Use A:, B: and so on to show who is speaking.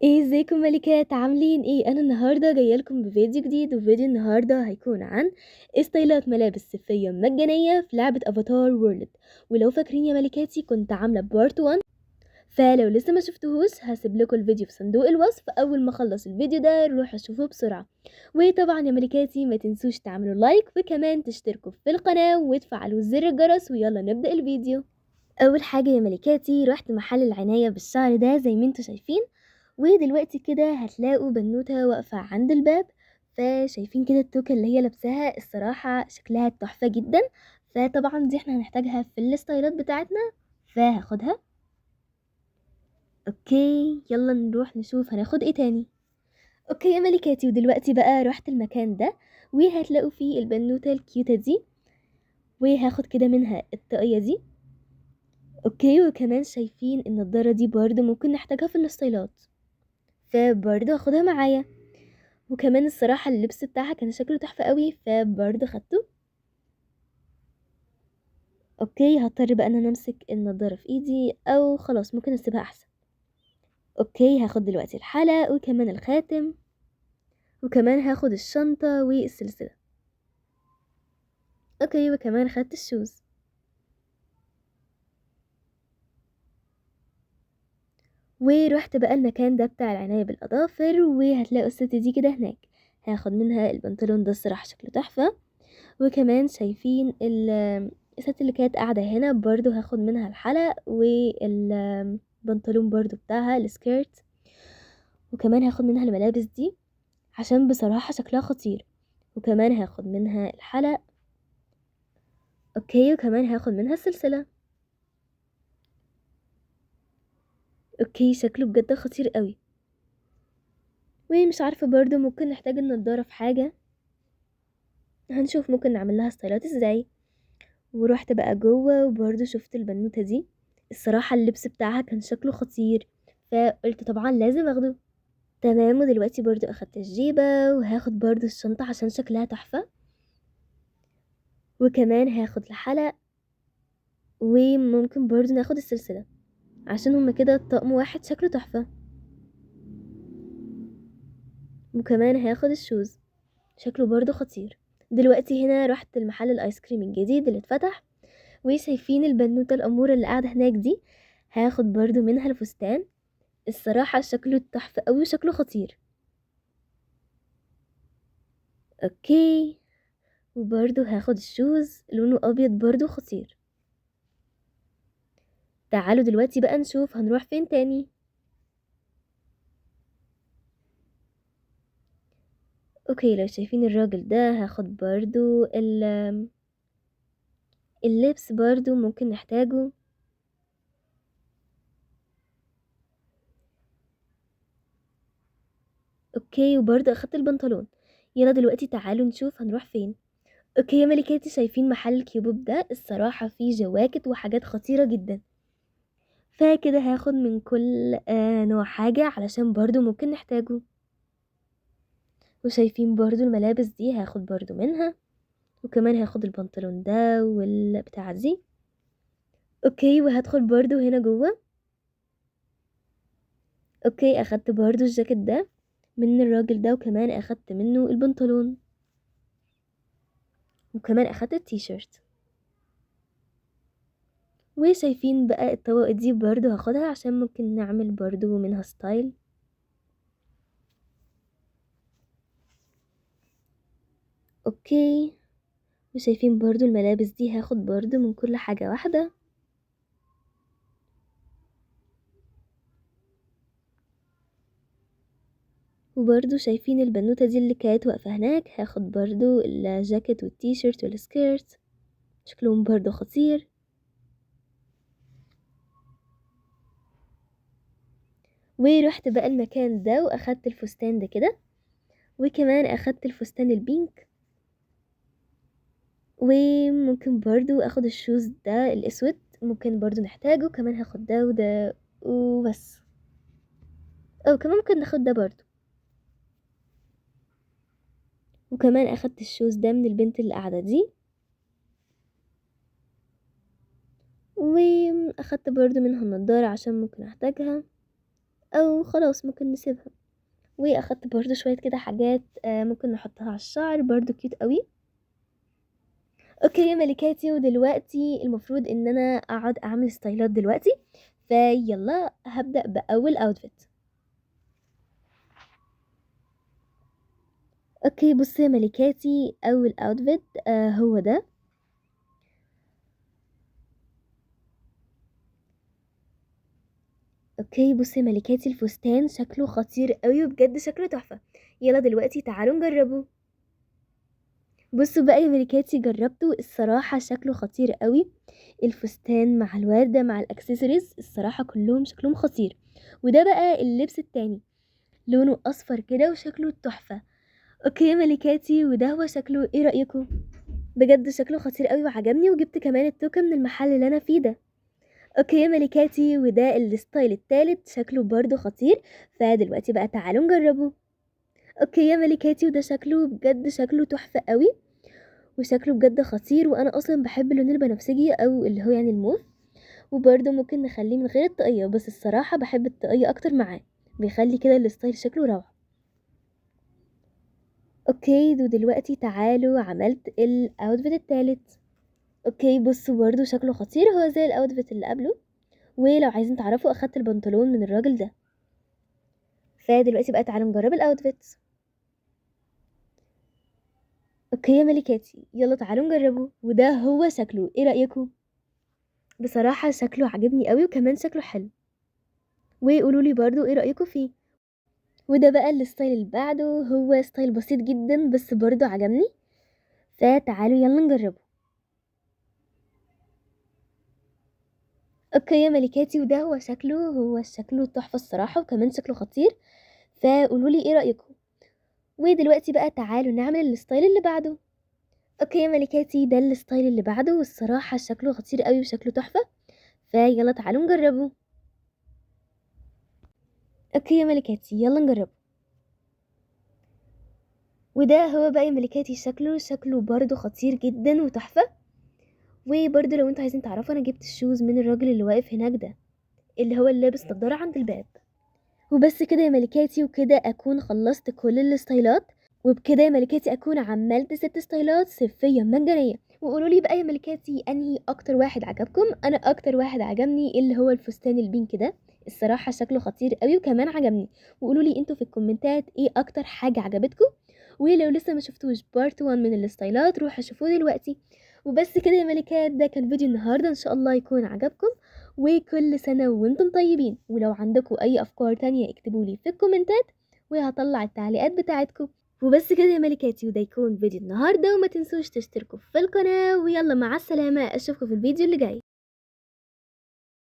A: ازيكم ملكات عاملين ايه؟ انا النهارده جايه لكم بفيديو جديد، وفيديو النهارده هيكون عن ستايلات ملابس صيفيه مجانيه في لعبه افاتار وورلد. ولو فاكرين يا ملكاتي كنت عامله بارت 1، فلو لسه ما شفتوهوش هسيب لكم الفيديو في صندوق الوصف. اول ما اخلص الفيديو ده روحوا شوفوه بسرعه. وطبعا يا ملكاتي ما تنسوش تعملوا لايك وكمان تشتركوا في القناه وتفعلوا زر الجرس، ويلا نبدا الفيديو. اول حاجه يا ملكاتي رحت محل العنايه بالشعر ده زي ما انتوا شايفين، ودلوقتي كده هتلاقوا بنوتة واقفة عند الباب. فشايفين كده التوكة اللي هي لابساها، الصراحة شكلها تحفة جدا. فطبعا دي احنا هنحتاجها في الستايلات بتاعتنا، فهاخدها. اوكي يلا نروح نشوف هناخد ايه تاني. اوكي يا ملكاتي، ودلوقتي بقى رحت المكان ده وهتلاقوا فيه البنوتة الكيوتة دي، وهاخد كده منها الطاقية دي. اوكي، وكمان شايفين النضارة دي برضو ممكن نحتاجها في الستايلات، فبرضو هاخدها معايا. وكمان الصراحة اللبس بتاعها كان شكله تحفة قوي، فبرضه خدته. اوكي هضطر بقى ان انا امسك النضارة في ايدي، او خلاص ممكن اسيبها احسن. اوكي هاخد دلوقتي الحلق وكمان الخاتم، وكمان هاخد الشنطة والسلسلة. اوكي وكمان خدت الشوز. ورحت بقى المكان ده بتاع العناية بالاظافر، وهتلاقوا الست دي كده هناك. هاخد منها البنطلون ده، الصراحة شكله تحفة. وكمان شايفين الست اللي كانت قاعدة هنا برضو هاخد منها الحلق والبنطلون برضو بتاعها السكيرت. وكمان هاخد منها الملابس دي عشان بصراحة شكلها خطير. وكمان هاخد منها الحلق. اوكي وكمان هاخد منها السلسلة. اوكي شكله بجد خطير قوي. ومش عارفة برضو ممكن نحتاج النضارة في حاجة، هنشوف ممكن نعمل لها ستايلات ازاي. ورحت بقى جوه وبرضه شفت البنوتة دي، الصراحة اللبس بتاعها كان شكله خطير، فقلت طبعا لازم اخده. تمام، ودلوقتي برضه اخدت الجيبة، وهاخد برضه الشنطة عشان شكلها تحفة. وكمان هاخد الحلق، وممكن برضه ناخد السلسلة عشان هما كده طقم واحد شكله تحفة. وكمان هاخد الشوز، شكله برضه خطير. دلوقتي هنا رحت المحل الايس كريم الجديد اللي اتفتح، وشايفين البنوتة الأمورة اللي قاعدة هناك دي، هاخد برضو منها الفستان. الصراحة شكله تحفة أوي وشكله خطير. اوكي، وبرضو هاخد الشوز لونه أبيض برضو خطير. تعالوا دلوقتي بقى نشوف هنروح فين تاني. اوكي لو شايفين الراجل ده هاخد برضو اللبس برضو ممكن نحتاجه. اوكي وبرضو اخدت البنطلون. يلا دلوقتي تعالوا نشوف هنروح فين. اوكي يا ملكاتي، شايفين محل كيوبوب ده؟ الصراحة فيه جواكت وحاجات خطيرة جدا، فكده هاخد من كل نوع حاجة علشان برضو ممكن نحتاجه. وشايفين برضو الملابس دي هاخد برضو منها، وكمان هاخد البنطلون ده والبتاع دي. اوكي وهدخل برضو هنا جوه. اوكي اخدت برضو الجاكيت ده من الراجل ده، وكمان اخدت منه البنطلون، وكمان اخدت التيشيرت. وشايفين بقى الطبقة دي برضو هاخدها عشان ممكن نعمل برضو منها ستايل. اوكي، وشايفين برضو الملابس دي هاخد برضو من كل حاجة واحدة. وبرضو شايفين البنوتة دي اللي كانت واقفة هناك، هاخد برضو الجاكيت والتيشيرت والسكيرت، شكلهم برضو خطير. ورحت بقى المكان ده واخدت الفستان ده كده، وكمان اخدت الفستان البينك. وممكن برضو اخد الشوز ده الاسود، ممكن برضو نحتاجه. كمان هاخد ده وده وبس، او كمان ممكن ناخد ده برضو. وكمان اخدت الشوز ده من البنت اللي قاعدة دي، واخدت برضو منها النضارة عشان ممكن احتاجها، او خلاص ممكن نسيبها. واخدت برضو شوية كده حاجات ممكن نحطها على الشعر برضو كيوت قوي. اوكي يا ملكاتي، ودلوقتي المفروض ان انا اقعد اعمل ستايلات دلوقتي، فيلا هبدأ باول اوتفيت. اوكي بصي يا ملكاتي، اول اوتفيت هو ده. اوكي بصي يا ملكاتي، الفستان شكله خطير قوي وبجد شكله تحفة. يلا دلوقتي تعالوا نجربه. بصوا بقى يا ملكاتي، جربته الصراحة شكله خطير قوي. الفستان مع الوردة مع الاكسسوارز الصراحة كلهم شكلهم خطير. وده بقى اللبس التاني، لونه اصفر كده وشكله تحفة. اوكي يا ملكاتي، وده هو شكله، ايه رأيكم؟ بجد شكله خطير قوي وعجبني، وجبت كمان التوكة من المحل اللي انا فيه ده. اوكي يا ملكاتي، وده الستايل التالت شكله برضو خطير، فدلوقتي بقى تعالوا نجربه. اوكي يا ملكاتي، وده شكله بجد شكله تحفة قوي، وشكله بجد خطير، وانا اصلا بحب اللون البنفسجي او اللي هو يعني الموف. وبرضو ممكن نخليه من غير الطاقية، بس الصراحة بحب الطاقية اكتر معاه، بيخلي كده الستايل شكله روعة. اوكي ودلوقتي تعالوا عملت الاوتفيت التالت. اوكي بصوا برضو شكله خطير، هو زي الاوتفيت اللي قبله. ولو عايزين تعرفوا، اخدت البنطلون من الراجل ده. فدلوقتي بقى تعالوا نجرب الاوتفيتس. اوكي يا ملكاتي، يلا تعالوا نجربه، وده هو شكله، ايه رأيكم؟ بصراحة شكله عجبني قوي، وكمان شكله حلو، وقولوا لي برضو ايه رأيكم فيه. وده بقى الستايل اللي بعده، هو ستايل بسيط جدا بس برضو عجبني، فتعالوا يلا نجربه. اوكي يا ملكاتي، وده هو شكله تحفة الصراحة، وكمان شكله خطير، فقولوا لي ايه رأيكم. ودلوقتي بقى تعالوا نعمل الستايل اللي بعده. اوكي يا ملكاتي، ده الستايل اللي بعده، والصراحة شكله خطير قوي وشكله تحفة، فيلا تعالوا نجربه. اوكي يا ملكاتي، يلا نجربه. وده هو بقى يا ملكاتي شكله برضو خطير جدا وتحفة. وبرضو لو انتوا عايزين تعرفوا، انا جبت الشوز من الراجل اللي واقف هناك ده، اللي هو اللي لابس نضارة عند الباب. وبس كده يا ملكاتي، وكده اكون خلصت كل الستايلات، وبكده يا ملكاتي اكون عملت 6 ستايلات صيفية مجانية. وقولوا لي بقى يا ملكاتي، انهي اكتر واحد عجبكم؟ انا اكتر واحد عجبني اللي هو الفستان البينك ده، الصراحة شكله خطير قوي وكمان عجبني. وقولوا لي انتوا في الكومنتات ايه اكتر حاجة عجبتكم. ولو لسه ما شفتوش بارت 1 من الستايلات، روحوا شوفوه دلوقتي. وبس كده يا ملكات، ده كان فيديو النهارده، ان شاء الله يكون عجبكم. وكل سنة وانتم طيبين، ولو عندكم اي افكار تانية اكتبولي في الكومنتات، وهطلع التعليقات بتاعتكم. وبس كده يا ملكاتي، وده يكون فيديو النهارده، وما تنسوش تشتركوا في القناة، ويلا مع السلامة، اشوفكم في الفيديو اللي جاي.